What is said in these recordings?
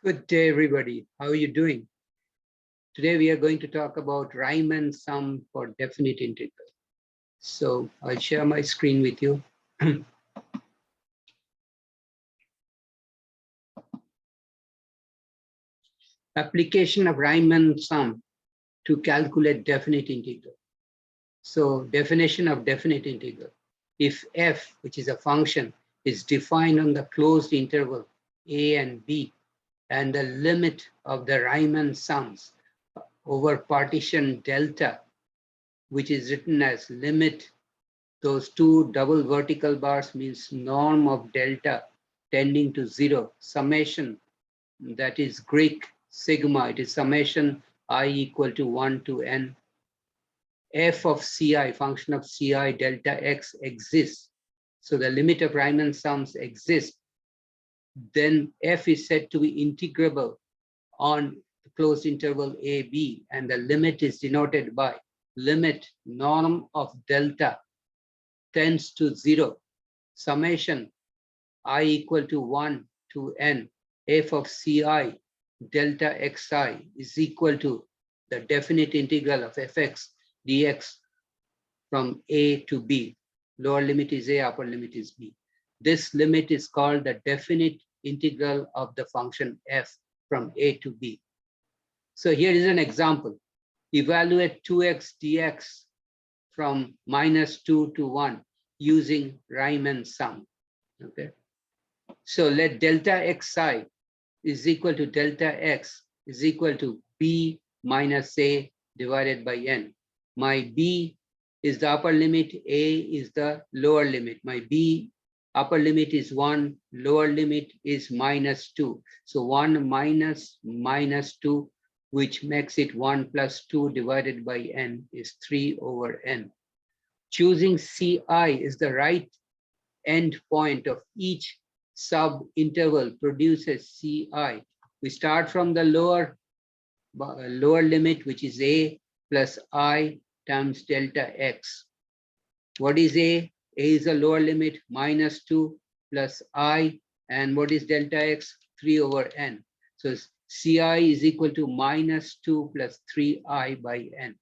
Good day, everybody. How are you doing? Today we are going to talk about Riemann sum for definite integral. So I'll share my screen with you. Application of Riemann sum to calculate definite integral. So definition of definite integral. If f, which is a function, is defined on the closed interval a and b, and the limit of the Riemann sums over partition delta, which is written as limit, those two double vertical bars means norm of delta tending to 0, summation, that is Greek sigma, it is summation I equal to 1 to n. F of ci, function of ci delta x exists. So the limit of Riemann sums exists. Then f is said to be integrable on the closed interval a, b, and the limit is denoted by limit norm of delta tends to 0, summation I equal to 1 to n, f of ci delta xi is equal to the definite integral of fx dx from a to b. Lower limit is a, upper limit is b. This limit is called the definite integral of the function f from a to b. So here is an example. Evaluate 2x dx from -2 to 1 using Riemann sum. Okay. So let delta xi is equal to delta x is equal to b minus a divided by n. My b is the upper limit, a is the lower limit. My b upper limit is 1, lower limit is -2. So 1 minus -2, which makes it 1 plus 2 divided by n is 3 over n. Choosing ci is the right end point of each sub-interval produces ci. We start from the lower limit, which is a plus I times delta x. What is a? A is the lower limit, -2 plus I, and what is delta x? 3 over n. So ci is equal to -2 plus 3I by n.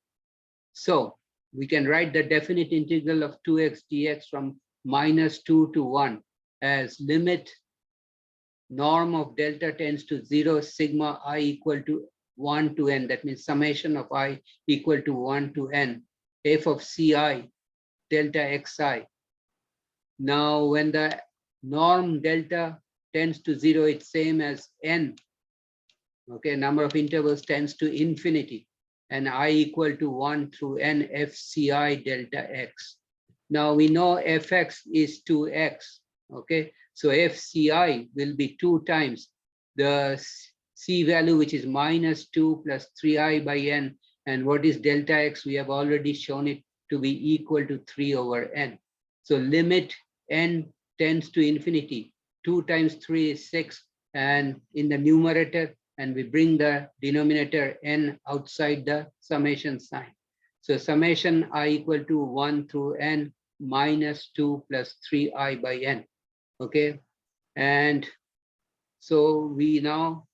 So we can write the definite integral of 2x dx from -2 to 1 as limit norm of delta tends to 0, sigma I equal to 1 to n. That means summation of I equal to 1 to n, f of ci delta xi. Now when the norm delta tends to 0, it's same as n. Okay, number of intervals tends to infinity, and I equal to 1 through n fci delta x. Now we know fx is 2x. Okay, so fci will be 2 times the c value, which is -2 plus 3I by n. And what is delta x? We have already shown it to be equal to 3 over n. So limit n tends to infinity. 2 times 3 is 6, and in the numerator, and we bring the denominator n outside the summation sign. So summation I equal to 1 through n -2 plus 3I by n. Okay, and so we now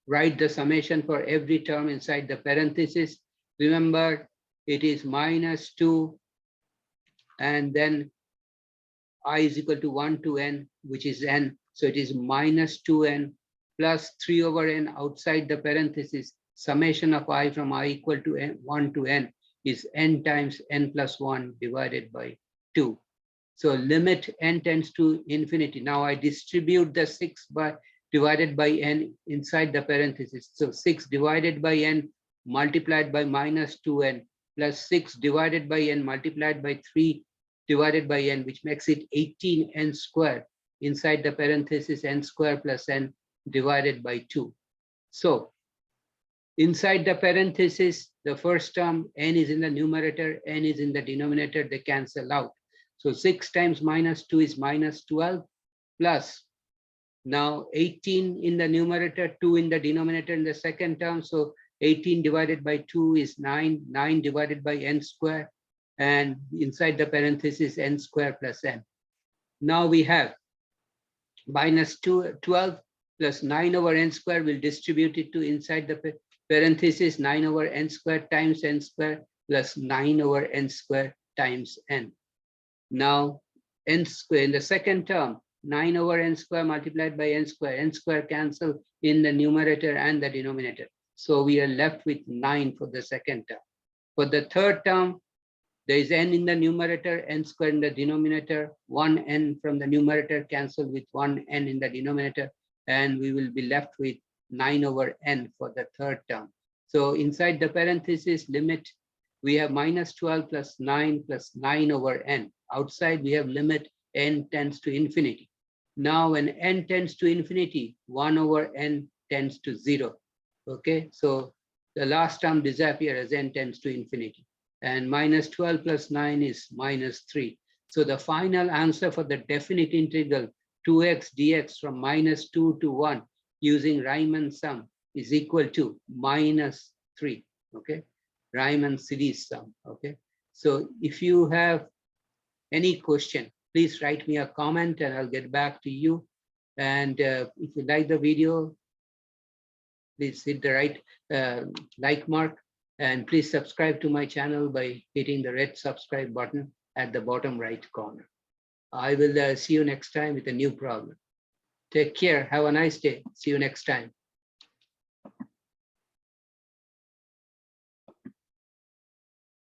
write the summation for every term inside the parenthesis. Remember, it is -2, and then I is equal to 1 to n, which is n. So it is -2n plus 3 over n outside the parenthesis. Summation of I from I equal to n, 1 to n is n times n plus 1 divided by 2. So limit n tends to infinity. Now I distribute the 6 by divided by n inside the parenthesis. So 6 divided by n multiplied by -2n plus 6 divided by n multiplied by 3 divided by n, which makes it 18n squared inside the parenthesis n squared plus n divided by 2. So inside the parenthesis, the first term, n is in the numerator, n is in the denominator, they cancel out. So 6 times -2 is -12 plus now 18 in the numerator, 2 in the denominator in the second term. So 18 divided by 2 is 9, 9 divided by n squared, and inside the parenthesis n squared plus n. Now we have minus 12 plus 9 over n square. We'll distribute it to inside the parenthesis 9 over n square times n square plus 9 over n square times n. Now n square in the second term, 9 over n square multiplied by n square cancel in the numerator and the denominator. So we are left with 9 for the second term. For the third term, there is n in the numerator, n square in the denominator, 1n from the numerator cancelled with 1n in the denominator, and we will be left with 9 over n for the third term. So inside the parenthesis limit, we have minus 12 plus 9 over n. Outside, we have limit n tends to infinity. Now, when n tends to infinity, 1 over n tends to 0. Okay, so the last term disappears as n tends to infinity. And minus 12 plus 9 is minus 3. So the final answer for the definite integral 2x dx from minus 2 to 1 using Riemann sum is equal to minus 3. Okay, Riemann series sum. Okay, so if you have any question, please write me a comment and I'll get back to you. And if you like the video, please hit the right like mark, and please subscribe to my channel by hitting the red subscribe button at the bottom right corner. I will see you next time with a new problem. Take care. Have a nice day. See you next time.